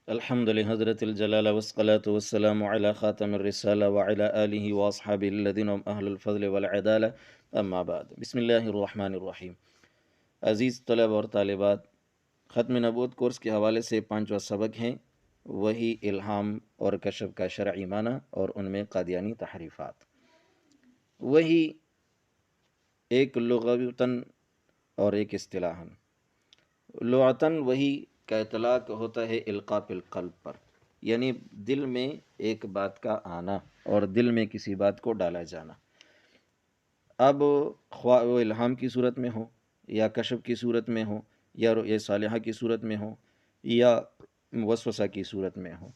الحمد لحضرت الجلال والصلاة والسلام على خاتم الرسالة وعلى آله وأصحابه الذين هم أهل الفضل والعدالة اما بعد بسم اللہ الرحمن الرحیم۔ عزیز طلبہ اور طالبات، ختم نبوت کورس کے حوالے سے پانچواں سبق ہیں وہی الہام اور کشف کا شرعی معنی اور ان میں قادیانی تحریفات۔ وہی ایک لغوتاً اور ایک اصطلاحاً۔ لغتاً وہی کا اطلاق ہوتا ہے القاء القلب پر، یعنی دل میں ایک بات کا آنا اور دل میں کسی بات کو ڈالا جانا۔ اب خواہ وہ الہام کی صورت میں ہو یا کشف کی صورت میں ہو یا رؤیا صالحہ کی صورت میں ہو یا وسوسہ کی صورت میں ہو،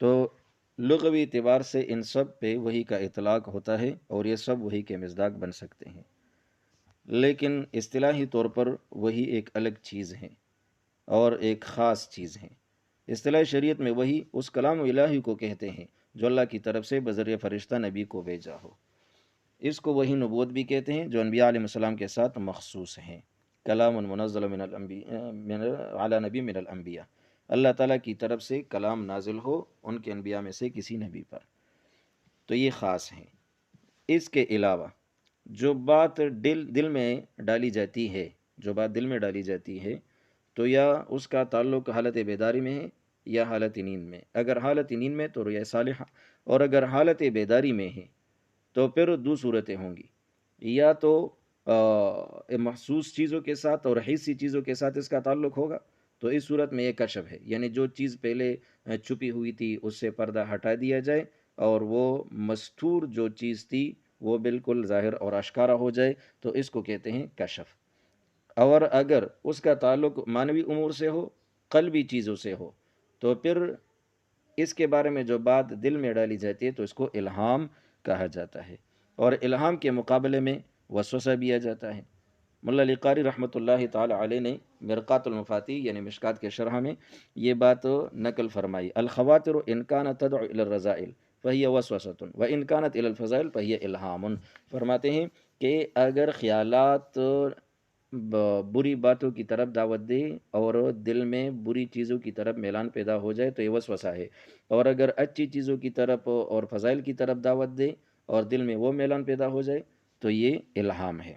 تو لغوی اعتبار سے ان سب پہ وہی کا اطلاق ہوتا ہے اور یہ سب وہی کے مصداق بن سکتے ہیں، لیکن اصطلاحی طور پر وہی ایک الگ چیز ہے اور ایک خاص چیز ہے۔ اصطلاح شریعت میں وہی اس کلام الہی کو کہتے ہیں جو اللہ کی طرف سے بذریعہ فرشتہ نبی کو بھیجا ہو۔ اس کو وہی نبوت بھی کہتے ہیں جو انبیاء علیہ السلام کے ساتھ مخصوص ہیں۔ کلام منزل من الانبیاء علی نبی من الانبیاء، اللہ تعالیٰ کی طرف سے کلام نازل ہو ان کے انبیاء میں سے کسی نبی پر، تو یہ خاص ہیں۔ اس کے علاوہ جو بات دل میں ڈالی جاتی ہے، تو یا اس کا تعلق حالت بیداری میں ہے یا حالت نیند میں۔ اگر حالت نیند میں تو رؤیا صالحہ، اور اگر حالت بیداری میں ہے تو پھر دو صورتیں ہوں گی، یا تو محسوس چیزوں کے ساتھ اور حسی چیزوں کے ساتھ اس کا تعلق ہوگا، تو اس صورت میں یہ کشف ہے، یعنی جو چیز پہلے چھپی ہوئی تھی اس سے پردہ ہٹا دیا جائے اور وہ مستور جو چیز تھی وہ بالکل ظاہر اور آشکارا ہو جائے، تو اس کو کہتے ہیں کشف۔ اور اگر اس کا تعلق معنوی امور سے ہو، قلبی چیزوں سے ہو، تو پھر اس کے بارے میں جو بات دل میں ڈالی جاتی ہے تو اس کو الہام کہا جاتا ہے، اور الہام کے مقابلے میں وسوسہ بھی آ جاتا ہے۔ ملا علی قاری رحمۃ اللہ تعالی علیہ نے مرقات المفاتیح یعنی مشکات کے شرح میں یہ بات نقل فرمائی: الخواطر ان كانت تدعو الى الرذائل فهي وسوسة وان كانت الى الفضائل فهي الہام۔ فرماتے ہیں کہ اگر خیالات بری باتوں کی طرف دعوت دے اور دل میں بری چیزوں کی طرف میلان پیدا ہو جائے تو یہ وسوسہ ہے، اور اگر اچھی چیزوں کی طرف اور فضائل کی طرف دعوت دے اور دل میں وہ میلان پیدا ہو جائے تو یہ الہام ہے۔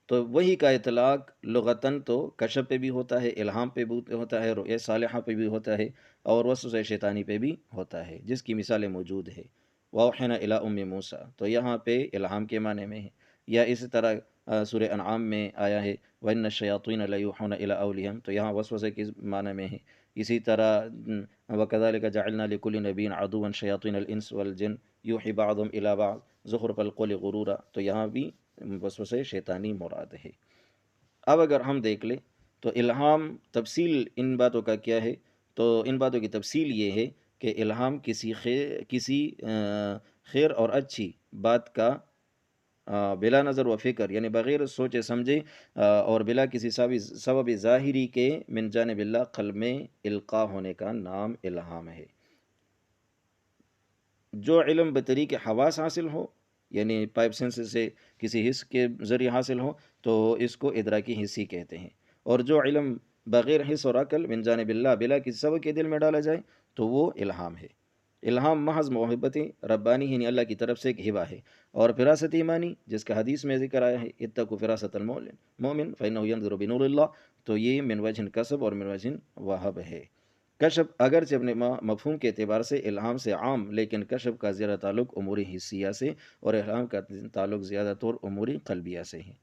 تو وہی کا اطلاق لغتاً تو کشف پہ بھی ہوتا ہے، الہام پہ بھی ہوتا ہے، رؤیا صالحہ پہ بھی ہوتا ہے، اور وسوسہ شیطانی پہ بھی ہوتا ہے، جس کی مثالیں موجود ہے۔ وَأَوْحَيْنَا إِلَىٰ أُمِّ مُوسیٰ، تو یہاں پہ الہام کے معنی میں ہے، یا اسی طرح سورہ انعام میں آیا ہے وَإِنَّ الشَّيَاطِينَ لَيُوحُونَ إِلَىٰ أَوْلِيَائِهِمْ، تو یہاں وسوسے کے معنی میں ہے۔ اسی طرح وَكَذَلِكَ جَعَلْنَا لِكُلِّ نَبِيٍّ عَدُوًّا شَيَاطِينَ الْإِنسِ وَالْجِنِّ يُوحِي بَعْضُهُمْ إِلَىٰ بَعْضٍ زُخْرُفَ الْقَوْلِ غُرُورًا، تو یہاں بھی وسوسے شیطانی مراد ہے۔ اب اگر ہم دیکھ لیں تو الہام تفصیل ان باتوں کا کیا ہے، تو ان باتوں کی تفصیل یہ ہے کہ الہام کسی خیر اور اچھی بات کا بلا نظر و فکر، یعنی بغیر سوچے سمجھے اور بلا کسی سبب ظاہری کے من جانب اللہ قلب میں القاء ہونے کا نام الہام ہے۔ جو علم بطریق حواس حاصل ہو، یعنی پائپ سینس سے کسی حس کے ذریعے حاصل ہو تو اس کو ادراکی حسی کہتے ہیں، اور جو علم بغیر حس اور عقل من جانب اللہ بلا کسی سبب کے دل میں ڈالا جائے تو وہ الہام ہے۔ الہام محض محبت ربانی یعنی اللہ کی طرف سے ایک ہبہ ہے، اور فراست ایمانی جس کا حدیث میں ذکر آیا ہے اتقوا فراست المؤمن فإنه ينظر بنور اللہ، تو یہ من وجہ کسب اور من وجہ وہب ہے۔ کشف اگرچہ اپنے مفہوم کے اعتبار سے الہام سے عام، لیکن کشف کا زیادہ تعلق امور حسیہ سے اور الہام کا تعلق زیادہ طور امور قلبیہ سے ہے۔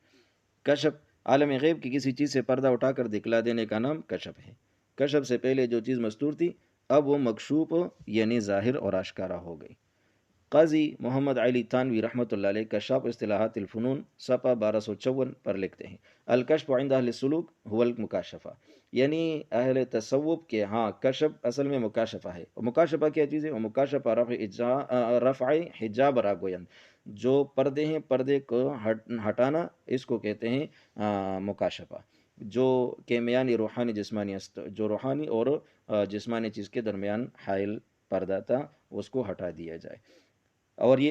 کشف عالم غیب کی کسی چیز سے پردہ اٹھا کر دکھلا دینے کا نام کشف ہے۔ کشف سے پہلے جو چیز مستور تھی اب وہ مکشوف یعنی ظاہر اور آشکارا ہو گئی۔ قاضی محمد علی تھانوی رحمۃ اللہ علیہ کشاف اصطلاحات الفنون صفحہ 1254 پر لکھتے ہیں: الکشف عند اہل السلوک هو المکاشفہ، یعنی اہل تصوف کے ہاں کشف اصل میں مکاشفہ ہے۔ مکاشفہ کیا چیز ہے؟ مکاشفہ رفع حجاب راگوین، جو پردے ہیں پردے کو ہٹانا، اس کو کہتے ہیں مکاشفہ، جو کہ میانی روحانی جسمانی جو روحانی اور جسمانی چیز کے درمیان حائل پردہ تھا اس کو ہٹا دیا جائے۔ اور یہ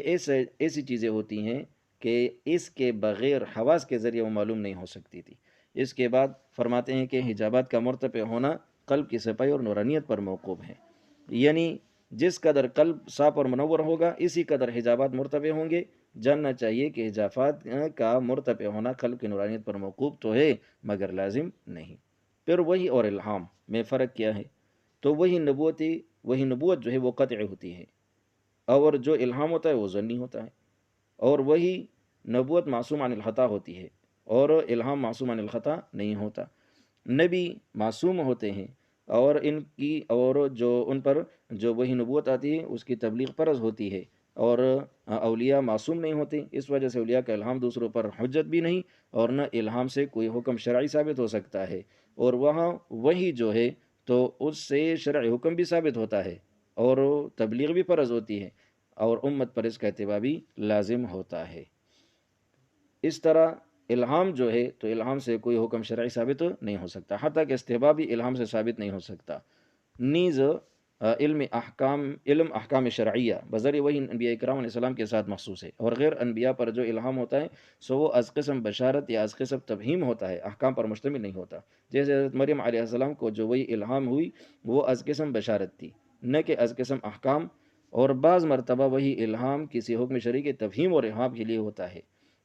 ایسی چیزیں ہوتی ہیں کہ اس کے بغیر حواس کے ذریعے وہ معلوم نہیں ہو سکتی تھی۔ اس کے بعد فرماتے ہیں کہ حجابات کا مرتفع ہونا قلب کی صفائی اور نورانیت پر موقوف ہے، یعنی جس قدر قلب صاف اور منور ہوگا اسی قدر حجابات مرتفع ہوں گے۔ جاننا چاہیے کہ حجابات کا مرتفع ہونا قلب کی نورانیت پر موقوف تو ہے مگر لازم نہیں۔ پھر وہی اور الہام میں فرق کیا ہے؟ تو وہی نبوت جو ہے وہ قطعی ہوتی ہے، اور جو الہام ہوتا ہے وہ ظنی ہوتا ہے، اور وہی نبوت معصوم عن الخطا ہوتی ہے اور الہام معصوم عن الخطا نہیں ہوتا۔ نبی معصوم ہوتے ہیں اور ان پر جو وہی نبوت آتی ہے اس کی تبلیغ فرض ہوتی ہے، اور اولیاء معصوم نہیں ہوتے، اس وجہ سے اولیاء کا الہام دوسروں پر حجت بھی نہیں، اور نہ الہام سے کوئی حکم شرعی ثابت ہو سکتا ہے، اور وہاں وہی جو ہے تو اس سے شرعی حکم بھی ثابت ہوتا ہے اور تبلیغ بھی فرض ہوتی ہے، اور امت پر اس کا اتباع بھی لازم ہوتا ہے۔ اس طرح الہام جو ہے تو الہام سے کوئی حکم شرعی ثابت نہیں ہو سکتا، حتیٰ کہ استحباب بھی الہام سے ثابت نہیں ہو سکتا۔ نیز علم احکام شرعیہ بذریعہ وہی انبیاء کرام علیہ السلام کے ساتھ مخصوص ہے، اور غیر انبیاء پر جو الہام ہوتا ہے سو وہ از قسم بشارت یا از قسم تفہیم ہوتا ہے، احکام پر مشتمل نہیں ہوتا۔ جیسے حضرت مریم علیہ السلام کو جو وہی الہام ہوئی وہ از قسم بشارت تھی، نہ کہ از قسم احکام، اور بعض مرتبہ وہی الہام کسی حکم شرعی کے تفہیم اور احام کے لیے ہوتا ہے۔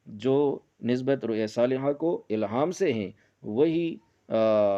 جو نسبت رؤیا صالحہ کو الہام سے ہیں وہی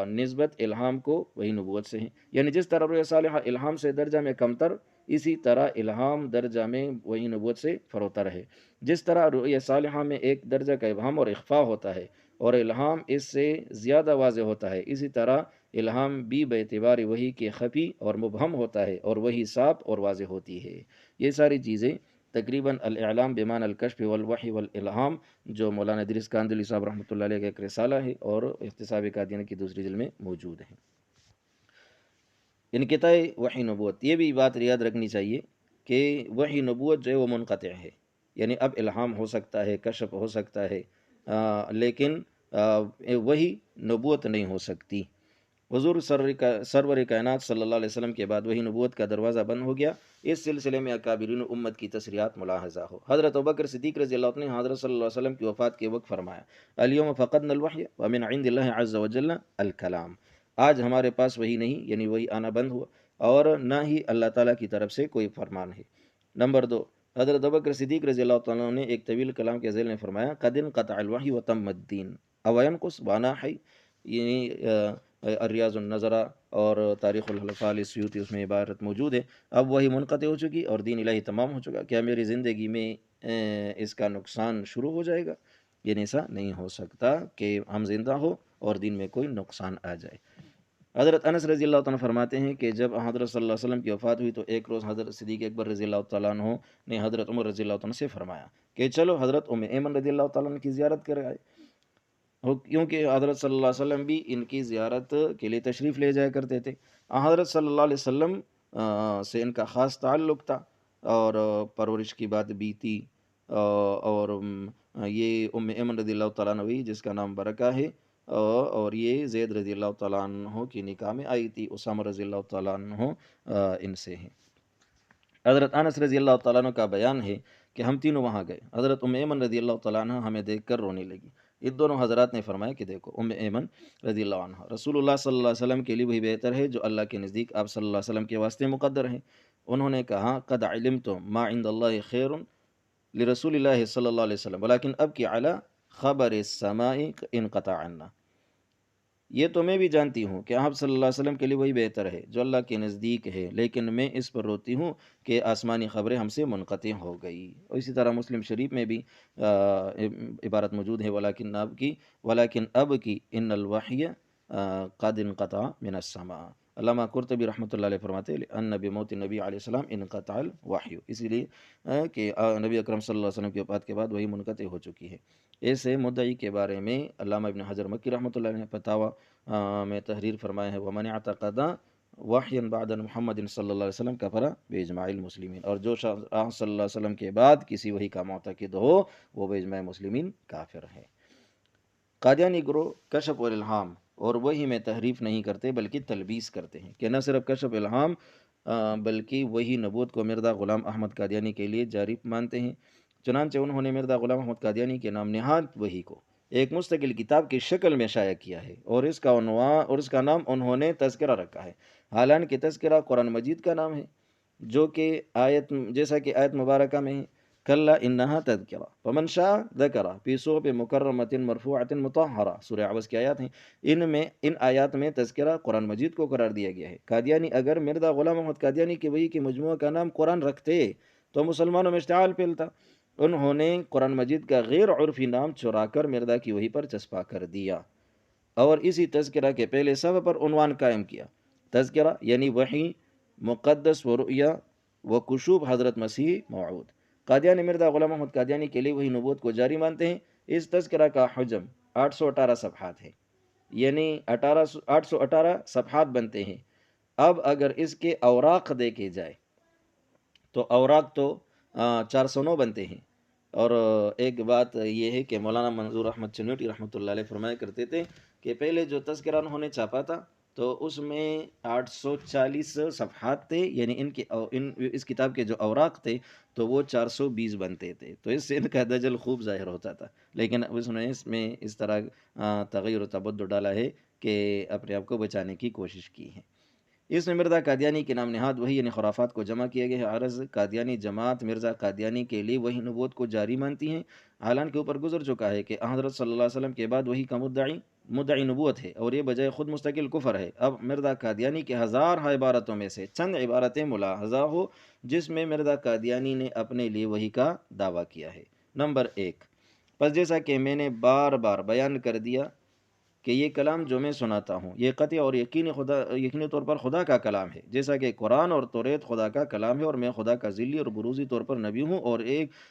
نسبت الہام کو وہی نبوت سے ہیں، یعنی جس طرح رؤیا صالحہ الہام سے درجہ میں کمتر، اسی طرح الہام درجہ میں وہی نبوت سے فروتر ہے۔ جس طرح رؤیا صالحہ میں ایک درجہ کا ابہام اور اخفاء ہوتا ہے اور الہام اس سے زیادہ واضح ہوتا ہے، اسی طرح الہام بھی باعتبار وہی کے خفی اور مبہم ہوتا ہے اور وہی صاف اور واضح ہوتی ہے۔ یہ ساری چیزیں تقریباً الاعلام بمعنی الکشف والوحی والالہام جو مولانا ادریس کاندلی صاحب رحمۃ اللہ علیہ کا ایک رسالہ ہے اور احتساب قادیانی کی دوسری جلد میں موجود ہیں۔ انقطاع وحی نبوت، یہ بھی بات یاد رکھنی چاہیے کہ وحی نبوت جو ہے وہ منقطع ہے، یعنی اب الہام ہو سکتا ہے، کشف ہو سکتا ہے، لیکن وہی نبوت نہیں ہو سکتی۔ حضور سرور کائنات صلی اللہ علیہ وسلم کے بعد وہی نبوت کا دروازہ بند ہو گیا۔ اس سلسلے میں اکابرین امت کی تصریحات ملاحظہ ہو۔ حضرت ابوبکر صدیق رضی اللہ عنہ نے حضرت صلی اللہ علیہ وسلم کی وفات کے وقت فرمایا، الیوم فقدنا الوحی ومن عند اللہ عز وجل الکلام، آج ہمارے پاس وہی نہیں، یعنی وہی آنا بند ہوا، اور نہ ہی اللہ تعالیٰ کی طرف سے کوئی فرمان ہے۔ نمبر 2، حضرت ابوبکر صدیق رضی اللہ عنہ نے ایک طویل کلام کے ذیل میں فرمایا، قد انقطع الوحی وتم الدین او ینقص وانا حی، یعنی الریاض النظرہ اور تاریخ الخلفاء السیوطی اس میں عبارت موجود ہے، اب وہی منقطع ہو چکی اور دین الہی تمام ہو چکا، کیا میری زندگی میں اس کا نقصان شروع ہو جائے گا؟ یعنی ایسا نہیں ہو سکتا کہ ہم زندہ ہو اور دین میں کوئی نقصان آ جائے۔ حضرت انس رضی اللہ تعالیٰ فرماتے ہیں کہ جب حضرت صلی اللہ علیہ وسلم کی وفات ہوئی تو ایک روز حضرت صدیق اکبر رضی اللہ تعالیٰ عنہ نے حضرت عمر رضی اللہ تعالیٰ عنہ سے فرمایا کہ چلو حضرت ام ایمن رضی اللہ تعالیٰ عنہ کی زیارت کر آئے، کیونکہ حضرت صلی اللہ علیہ وسلم بھی ان کی زیارت کے لیے تشریف لے جایا کرتے تھے۔ حضرت صلی اللہ علیہ وسلم سے ان کا خاص تعلق تھا اور پرورش کی بات بھی تھی، اور یہ ام ایمن رضی اللہ تعالیٰ عنہ جس کا نام برکہ ہے، اور یہ زید رضی اللہ تعالیٰ عنہ کی نکاح میں آئی تھی، اسامہ رضی اللہ تعالیٰ عنہ ان سے ہیں۔ حضرت انس رضی اللہ تعالیٰ عنہ کا بیان ہے کہ ہم تینوں وہاں گئے، حضرت ام ایمن رضی اللہ تعالیٰ عنہ ہمیں دیکھ کر رونے لگی۔ ان دونوں حضرات نے فرمایا کہ دیکھو ام ایمن رضی اللہ عنہ رسول اللہ صلی اللہ علیہ وسلم کے لیے وہی بہتر ہے جو اللہ کے نزدیک آپ صلی اللہ علیہ وسلم کے واسطے مقدر ہے۔ انہوں نے کہا، قد علمتم ما عند اللہ خیر لرسول اللہ صلی اللہ علیہ وسلم ولیکن ابکی علی خبر السماء انقطع عنا، یہ تو میں بھی جانتی ہوں کہ آپ صلی اللہ علیہ وسلم کے لیے وہی بہتر ہے جو اللہ کے نزدیک ہے، لیکن میں اس پر روتی ہوں کہ آسمانی خبریں ہم سے منقطع ہو گئی۔ اور اسی طرح مسلم شریف میں بھی عبارت موجود ہے، ولیکن اب کی ان الوحی قد انقطع من السماء۔ علامہ قرطبی رحمۃ اللہ علیہ فرماتے ہیں ان بموت نبی علیہ السلام انقطع الوحی، اسی لیے کہ نبی اکرم صلی اللہ علیہ وسلم کی وفات کے بعد وہی منقطع ہو چکی ہے۔ ایسے مدعی کے بارے میں علامہ ابن حجر مکی رحمۃ اللہ علیہ نے فتاوی میں تحریر فرمایا ہے، ومن اعتقد وحیا بعد محمد صلی اللہ علیہ وسلم کفر باجماع المسلمین، اور جو شخص صلی اللہ علیہ وسلم کے بعد کسی وحی کا معتقد ہو وہ باجماع مسلمین کافر ہے۔ قادیانی گروہ کشف اور الہام اور وحی میں تحریف نہیں کرتے بلکہ تلبیس کرتے ہیں کہ نہ صرف کشف الہام بلکہ وحی نبوت کو مرزا غلام احمد قادیانی کے لیے جاری مانتے ہیں۔ چنانچہ انہوں نے مرزا غلام احمد قادیانی کے نام نہاد وحی کو ایک مستقل کتاب کی شکل میں شائع کیا ہے، اور اس کا عنوان اور اس کا نام انہوں نے تذکرہ رکھا ہے، حالانکہ تذکرہ قرآن مجید کا نام ہے، جو کہ جیسا کہ آیت مبارکہ میں ہے، کلا انہا تذکرہ فمن شاء ذکرہ فی صحف مکرمۃ مرفوعۃ مطہرہ، سورہ عبس کی آیات ہیں۔ ان آیات میں تذکرہ قرآن مجید کو قرار دیا گیا ہے۔ قادیانی اگر مرزا غلام محمد قادیانی کی وحی کے مجموعہ کا نام قرآن رکھتے تو مسلمانوں میں اشتعال پھیلتا۔ انہوں نے قرآن مجید کا غیر عرفی نام چرا کر مرزا کی وحی پر چسپاں کر دیا، اور اسی تذکرہ کے پہلے صفحے پر عنوان قائم کیا، تذکرہ یعنی وحی مقدس و رؤیا و کشوف حضرت مسیح موعود۔ قادیانی مرزا غلام محمد قادیانی کے لیے وحی نبوت کو جاری مانتے ہیں۔ اس تذکرہ کا حجم 818 صفحات ہے، یعنی 818 صفحات بنتے ہیں۔ اب اگر اس کے اوراق دیکھے جائے تو اوراق تو 409 بنتے ہیں۔ اور ایک بات یہ ہے کہ مولانا منظور احمد چنوٹی رحمۃ اللہ علیہ فرمایا کرتے تھے کہ پہلے جو تذکرہ انہوں نے چھاپا تھا تو اس میں 840 صفحات تھے، یعنی اس کتاب کے جو اوراق تھے تو وہ 420 بنتے تھے، تو اس سے ان کا دجل خوب ظاہر ہوتا تھا۔ لیکن اس نے اس میں اس طرح تغیر و تبدل ڈالا ہے کہ اپنے آپ کو بچانے کی کوشش کی ہے۔ اس میں مرزا قادیانی کے نام نہاد وحی یعنی خرافات کو جمع کیا گیا ہے۔ عرض قادیانی جماعت مرزا قادیانی کے لیے وحی نبوت کو جاری مانتی ہیں، حالانکہ اوپر گزر چکا ہے کہ حضرت صلی اللہ علیہ وسلم کے بعد وحی کا مدعی نبوت ہے، اور یہ بجائے خود مستقل کفر ہے۔ اب مرزا قادیانی کے ہزارہ عبارتوں میں سے چند عبارتیں ملاحظہ ہو جس میں مرزا قادیانی نے اپنے لیے وحی کا دعویٰ کیا ہے۔ نمبر 1، پس جیسا کہ میں نے بار بار بیان کر دیا کہ یہ کلام جو میں سناتا ہوں یہ قطعی اور یقینی طور پر خدا کا کلام ہے، جیسا کہ قرآن اور توریت خدا کا کلام ہے، اور میں خدا کا ذلی اور بروزی طور پر نبی ہوں،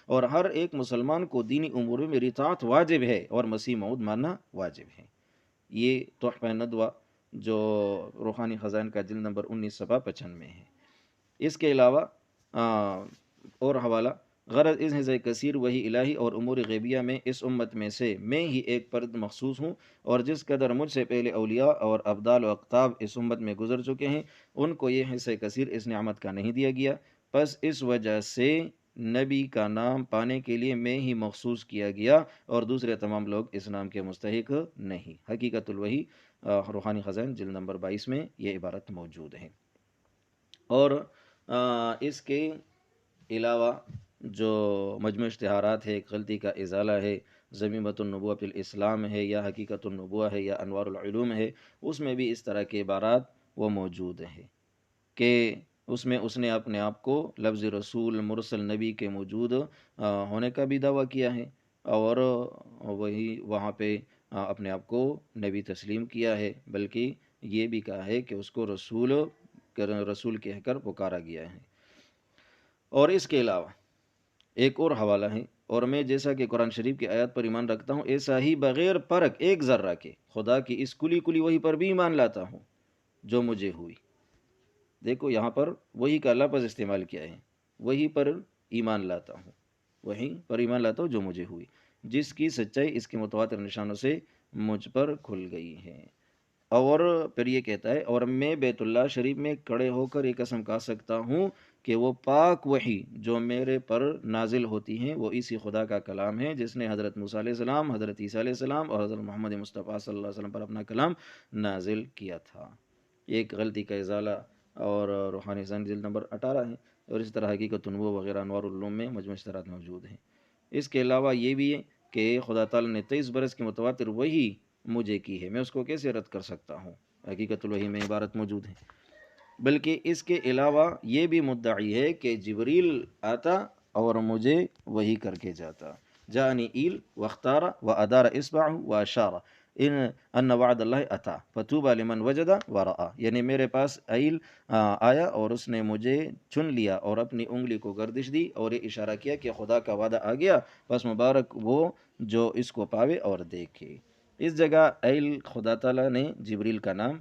اور ہر ایک مسلمان کو دینی امور میں میری اطاعت واجب ہے اور مسیح موعود ماننا واجب ہے۔ یہ تحفہ ندوہ جو روحانی خزائن کا جلد نمبر 19 صفحہ 55 میں ہے۔ اس کے علاوہ اور حوالہ، غرض اس حصہ کثیر وحی الہی اور امور غیبیہ میں اس امت میں سے میں ہی ایک فرد مخصوص ہوں، اور جس قدر مجھ سے پہلے اولیاء اور ابدال و اقطاب اس امت میں گزر چکے ہیں ان کو یہ حصہ کثیر اس نعمت کا نہیں دیا گیا، پس اس وجہ سے نبی کا نام پانے کے لیے میں ہی مخصوص کیا گیا، اور دوسرے تمام لوگ اس نام کے مستحق نہیں۔ حقیقت الوحی روحانی خزائن جلد نمبر 22 میں یہ عبارت موجود ہے۔ اور اس کے علاوہ جو مجموع اشتہارات ہے، ایک غلطی کا ازالہ ہے، ضمیمۃ النبوہ فی الاسلام ہے، یا حقیقت النبوہ ہے، یا انوار العلوم ہے، اس میں بھی اس طرح کے عبارات وہ موجود ہیں کہ اس میں اس نے اپنے آپ کو لفظ رسول مرسل نبی کے موجود ہونے کا بھی دعویٰ کیا ہے، اور وہی وہاں پہ اپنے آپ کو نبی تسلیم کیا ہے، بلکہ یہ بھی کہا ہے کہ اس کو رسول کہہ کر پکارا گیا ہے۔ اور اس کے علاوہ ایک اور حوالہ ہے، اور میں جیسا کہ قرآن شریف کی آیات پر ایمان رکھتا ہوں ایسا ہی بغیر فرق ایک ذرہ کے خدا کی اس کلی وحی پر بھی ایمان لاتا ہوں جو مجھے ہوئی۔ دیکھو یہاں پر وحی کا لفظ استعمال کیا ہے، وحی پر ایمان لاتا ہوں، وحی پر ایمان لاتا ہوں جو مجھے ہوئی، جس کی سچائی اس کے متواتر نشانوں سے مجھ پر کھل گئی ہے۔ اور پھر یہ کہتا ہے، اور میں بیت اللہ شریف میں کھڑے ہو کر یہ قسم کھا سکتا ہوں کہ وہ پاک وحی جو میرے پر نازل ہوتی ہیں وہ اسی خدا کا کلام ہے جس نے حضرت موسیٰ علیہ السلام، حضرت عیسیٰ علیہ السلام اور حضرت محمد مصطفیٰ صلی اللہ علیہ وسلم پر اپنا کلام نازل کیا تھا۔ ایک غلطی کا ازالہ اور روحانی خزائن جلد نمبر 18 ہے، اور اس طرح حقیقت النبوہ وغیرہ انوار العلوم میں مجموع اشتہارات موجود ہیں۔ اس کے علاوہ یہ بھی ہے کہ خدا تعالیٰ نے 23 برس کی متواتر وحی مجھے کی ہے، میں اس کو کیسے رد کر سکتا ہوں؟ حقیقت الوحی میں عبارت موجود ہے۔ بلکہ اس کے علاوہ یہ بھی مدعی ہے کہ جبریل آتا اور مجھے وحی کر کے جاتا، جانی ایل واختار و ادار اصبع و اشار ان وعد اللہ اتا فتوبى لمن وجد ورآ، یعنی میرے پاس ایل آیا اور اس نے مجھے چن لیا اور اپنی انگلی کو گردش دی اور یہ اشارہ کیا کہ خدا کا وعدہ آ گیا، بس مبارک وہ جو اس کو پاوے اور دیکھے۔ اس جگہ ایل خدا تعالیٰ نے جبریل کا نام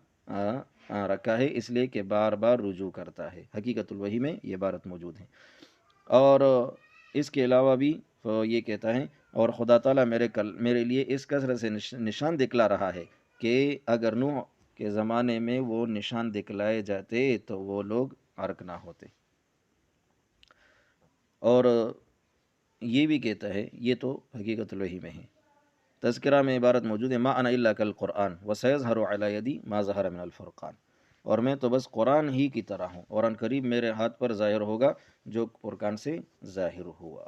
رکھا ہے اس لیے کہ بار بار رجوع کرتا ہے۔ حقیقت الوحی میں یہ عبارت موجود ہے۔ اور اس کے علاوہ بھی یہ کہتا ہے، اور خدا تعالیٰ میرے لیے اس کثرت سے نشان دکھلا رہا ہے کہ اگر نوح کے زمانے میں وہ نشان دکھلائے جاتے تو وہ لوگ غرق نہ ہوتے۔ اور یہ بھی کہتا ہے، یہ تو حقیقت الوحی میں ہے، تذکرہ میں عبارت موجود ہے ما انا الا کالقرآن وسیظہر علی یدی ما ظہر من الفرقان، اور میں تو بس قرآن ہی کی طرح ہوں اور ان قریب میرے ہاتھ پر ظاہر ہوگا جو فرقان سے ظاہر ہوا۔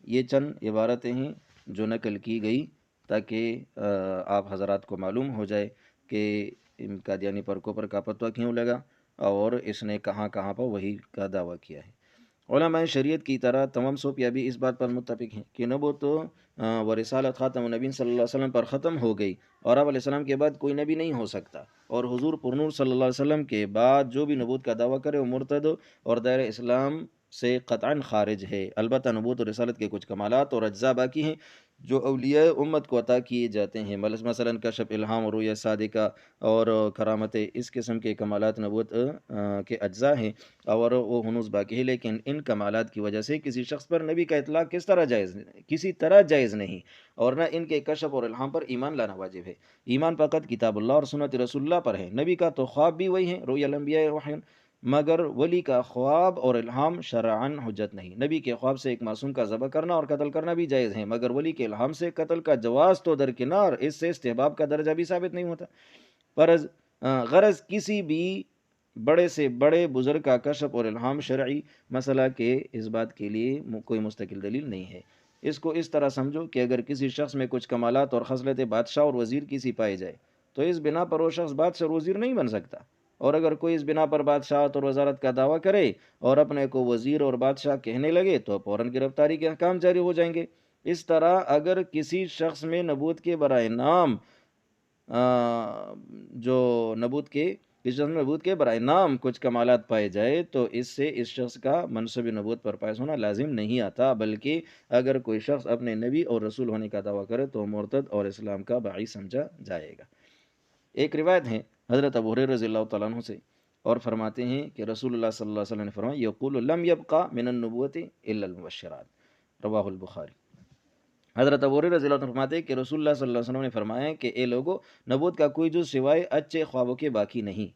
یہ چند عبارتیں ہیں جو نقل کی گئی تاکہ آپ حضرات کو معلوم ہو جائے کہ قادیانی فرقوں پر کا فتویٰ کیوں لگا اور اس نے کہاں کہاں پر وحی کا دعویٰ کیا ہے۔ علماء شریعت کی طرح تمام صوفیہ بھی اس بات پر متفق ہیں کہ نبوت و رسالت خاتم النبیین صلی اللہ علیہ وسلم پر ختم ہو گئی اور آپ علیہ السلام کے بعد کوئی نبی نہیں ہو سکتا، اور حضور پرنور صلی اللہ علیہ وسلم کے بعد جو بھی نبوت کا دعویٰ کرے وہ مرتد اور دائرہ اسلام سے قطعاً خارج ہے۔ البتہ نبوت و رسالت کے کچھ کمالات اور اجزاء باقی ہیں جو اولیاء امت کو عطا کیے جاتے ہیں، مثلاً کشف، الہام، رؤیہ صادقہ اور کرامت، اس قسم کے کمالات نبوت کے اجزاء ہیں اور وہ ہنوز باقی ہے، لیکن ان کمالات کی وجہ سے کسی شخص پر نبی کا اطلاق کسی طرح جائز نہیں، اور نہ ان کے کشف اور الہام پر ایمان لانا واجب ہے۔ ایمان فقط کتاب اللہ اور سنت رسول اللہ پر ہے۔ نبی کا تو خواب بھی وہی ہیں، رؤیا الانبیاء وحی، مگر ولی کا خواب اور الہام شرعاً حجت نہیں۔ نبی کے خواب سے ایک معصوم کا ذبح کرنا اور قتل کرنا بھی جائز ہے، مگر ولی کے الہام سے قتل کا جواز تو درکنار، اس سے استحباب کا درجہ بھی ثابت نہیں ہوتا۔ غرض کسی بھی بڑے سے بڑے بزرگ کا کشف اور الہام شرعی مسئلہ کے اس بات کے لیے کوئی مستقل دلیل نہیں ہے۔ اس کو اس طرح سمجھو کہ اگر کسی شخص میں کچھ کمالات اور خصلت بادشاہ اور وزیر کی سی پائی جائے تو اس بنا پر وہ شخص بادشاہ اور وزیر نہیں بن سکتا، اور اگر کوئی اس بنا پر بادشاہت اور وزارت کا دعویٰ کرے اور اپنے کو وزیر اور بادشاہ کہنے لگے تو فوراً گرفتاری کے احکام جاری ہو جائیں گے۔ اس طرح اگر کسی شخص میں نبوت کے برائے نام برائے نام کچھ کمالات پائے جائے تو اس سے اس شخص کا منصب نبوت پر فائز ہونا لازم نہیں آتا، بلکہ اگر کوئی شخص اپنے نبی اور رسول ہونے کا دعویٰ کرے تو مرتد اور اسلام کا باعث سمجھا جائے گا۔ ایک روایت ہے حضرت ابو ہریرہ رضی اللہ تعالیٰ عنہ سے، اور فرماتے ہیں کہ رسول اللہ صلی اللہ علیہ وسلم نے فرمایا یقول لم یبقى من النبوۃ الا المبشرات، رواہ البخاری۔ حضرت ابو ہریرہ رضی اللہ عنہ فرماتے ہیں کہ رسول اللہ صلی اللہ علیہ وسلم نے فرمایا کہ اے لوگو، نبوت کا کوئی جز سوائے اچھے خوابوں کے باقی نہیں۔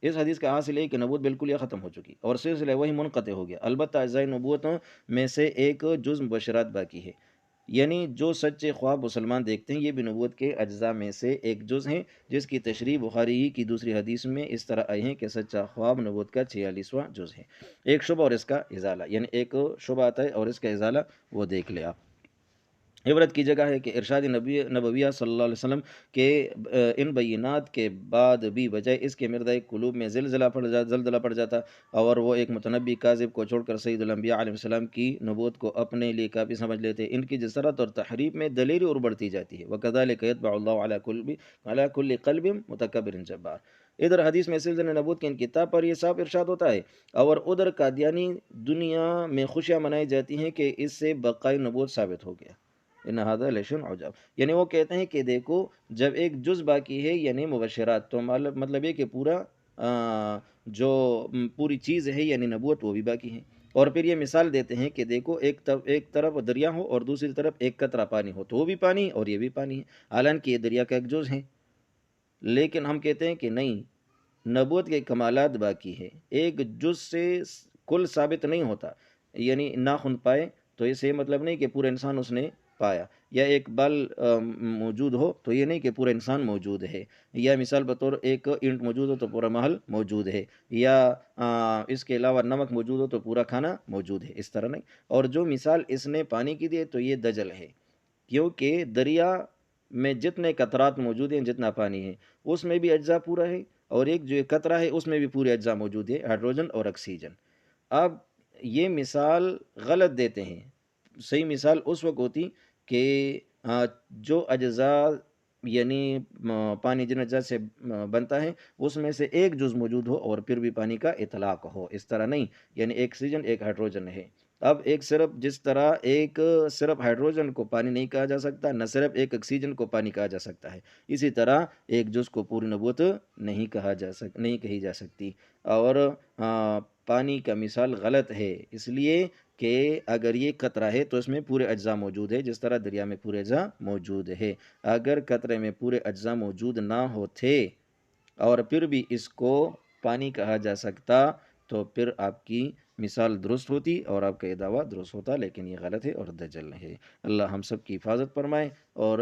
اس حدیث کا حاصل ہے کہ نبوت بالکل یہ ختم ہو چکی اور سلسلہ وہی منقطع ہو گیا، البتہ اجزاء نبوتوں میں سے ایک جز مبشرات باقی ہے، یعنی جو سچے خواب مسلمان دیکھتے ہیں یہ بھی نبوت کے اجزاء میں سے ایک جز ہیں، جس کی تشریح بخاری ہی کی دوسری حدیث میں اس طرح آئی ہے کہ سچا خواب نبوت کا 46واں جز ہے۔ ایک شعبہ اور اس کا ازالہ، یعنی ایک شعبہ آتا ہے اور اس کا ازالہ وہ دیکھ لے آپ۔ عبرت کی جگہ ہے کہ ارشاد نبویہ صلی اللہ علیہ وسلم کے ان بینات کے بعد بھی بجائے اس کے مردۂ قلوب میں زلزلہ پڑ جاتا اور وہ ایک متنبی کاذب کو چھوڑ کر سید الانبیاء علیہ السلام کی نبوت کو اپنے لیے کافی سمجھ لیتے۔ ان کی جسارت اور تحریف میں دلیری اور بڑھتی جاتی ہے۔ وَكَذَلِكَ يَطْبَعُ اللَّهُ عَلَى كُلِّ قَلْبٍ مُتَكَبِّرٍ جَبَّارٍ۔ ادھر حدیث میں سلسلہ نبوت کے ان کتاب پر یہ صاف ارشاد ہوتا ہے، اور ادھر قادیانی دنیا میں خوشیاں منائی جاتی ہیں کہ اس سے بقائے نبوت ثابت ہو گیا۔ ان هذا لشیء عجب، یعنی وہ کہتے ہیں کہ دیکھو جب ایک جز باقی ہے یعنی مبشرات، تو مطلب یہ کہ پورا جو پوری چیز ہے یعنی نبوت وہ بھی باقی ہے، اور پھر یہ مثال دیتے ہیں کہ دیکھو ایک طرف دریا ہو اور دوسری طرف ایک قطرہ پانی ہو تو وہ بھی پانی اور یہ بھی پانی ہے، حالانکہ یہ دریا کا ایک جز ہے، لیکن ہم کہتے ہیں کہ نہیں، نبوت کے کمالات باقی ہے، ایک جز سے کل ثابت نہیں ہوتا، یعنی ناخن پائے تو اسے مطلب نہیں کہ پورا انسان اس نے پایا، یا ایک بال موجود ہو تو یہ نہیں کہ پورا انسان موجود ہے، یا مثال بطور ایک اینٹ موجود ہو تو پورا محل موجود ہے، یا اس کے علاوہ نمک موجود ہو تو پورا کھانا موجود ہے، اس طرح نہیں۔ اور جو مثال اس نے پانی کی دی تو یہ دجل ہے، کیونکہ دریا میں جتنے قطرات موجود ہیں جتنا پانی ہے اس میں بھی اجزاء پورا ہے، اور ایک جو قطرہ ہے اس میں بھی پورے اجزاء موجود ہے، ہائیڈروجن اور آکسیجن۔ اب یہ مثال غلط دیتے ہیں، صحیح مثال اس وقت ہوتی کہ جو اجزاء یعنی پانی جن اجزاء سے بنتا ہے اس میں سے ایک جز موجود ہو اور پھر بھی پانی کا اطلاق ہو، اس طرح نہیں، یعنی ایک آکسیجن ایک ہائیڈروجن ہے۔ اب ایک صرف جس طرح ایک صرف ہائیڈروجن کو پانی نہیں کہا جا سکتا، نہ صرف ایک آکسیجن کو پانی کہا جا سکتا ہے، اسی طرح ایک جز کو پوری نبوت نہیں کہی جا سکتی، اور پانی کا مثال غلط ہے، اس لیے کہ اگر یہ قطرہ ہے تو اس میں پورے اجزاء موجود ہے جس طرح دریا میں پورے اجزاء موجود ہے۔ اگر قطرے میں پورے اجزاء موجود نہ ہوتے اور پھر بھی اس کو پانی کہا جا سکتا تو پھر آپ کی مثال درست ہوتی اور آپ کا یہ دعویٰ درست ہوتا، لیکن یہ غلط ہے اور دجل ہے۔ اللہ ہم سب کی حفاظت فرمائے اور